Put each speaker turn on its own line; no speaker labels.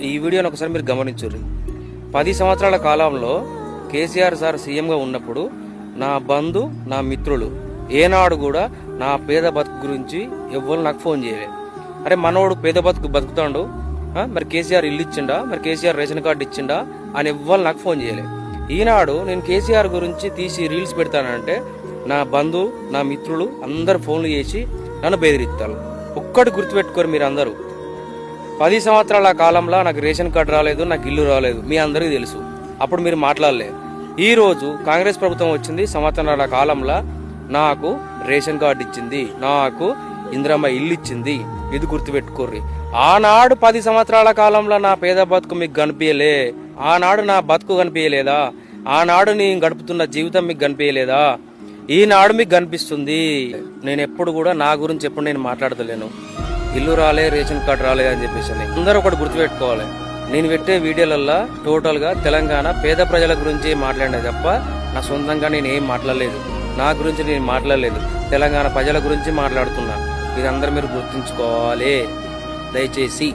ఈ వీడియోని ఒకసారి మీరు గమనించుర్రి. 10 సంవత్సరాల కాలంలో కేసీఆర్ సార్ సీఎంగా ఉన్నప్పుడు నా బంధు నా మిత్రులు ఏనాడు కూడా నా పేద బతుకు గురించి ఎవ్వరు నాకు ఫోన్ చేయలేదు. అరే మనోడు పేద బతుకు బతుకుతాడు, మరి కేసీఆర్ ఇల్లు ఇచ్చిండా, మరి కేసీఆర్ రేషన్ కార్డు ఇచ్చిండా అని ఎవ్వరు నాకు ఫోన్ చేయలేదు. ఈనాడు నేను కేసీఆర్ గురించి తీసి రీల్స్ పెడతానంటే నా బంధు నా మిత్రులు అందరు ఫోన్లు చేసి నన్ను బెదిరిస్తారు. ఒక్కటి గుర్తుపెట్టుకోరు మీరు అందరూ, 10 సంవత్సరాల కాలంలో నాకు రేషన్ కార్డు రాలేదు, నాకు ఇల్లు రాలేదు, మీ అందరికీ తెలుసు. అప్పుడు మీరు మాట్లాడలే. ఈ రోజు కాంగ్రెస్ ప్రభుత్వం వచ్చింది, సంవత్సరాల కాలంలో నాకు రేషన్ కార్డు ఇచ్చింది, నాకు ఇందిరమ్మ ఇల్లు ఇచ్చింది. ఇది గుర్తుపెట్టుకోర్రి. ఆనాడు 10 సంవత్సరాల కాలంలో నా పేద బతుకు మీకు కనిపించలే, ఆనాడు నా బతుకు కనిపించలేదా, ఆనాడు నేను గడుపుతున్న జీవితం మీకు కనిపించలేదా, ఈనాడు మీకు కనిపిస్తుంది. నేను ఎప్పుడు కూడా నా గురించి ఎప్పుడు నేను మాట్లాడతలేను, ఇల్లు రాలే రేషన్ కార్డు రాలే అని చెప్పేసి. అందరూ ఒకటి గుర్తుపెట్టుకోవాలి, నేను పెట్టే వీడియోలల్లో టోటల్ గా తెలంగాణ పేద ప్రజల గురించి మాట్లాడినా తప్ప నా సొంతంగా నేను ఏం మాట్లాడలేదు, నా గురించి నేను మాట్లాడలేదు, తెలంగాణ ప్రజల గురించి మాట్లాడుతున్నా. ఇది అందరూ మీరు గుర్తుంచుకోవాలి దయచేసి.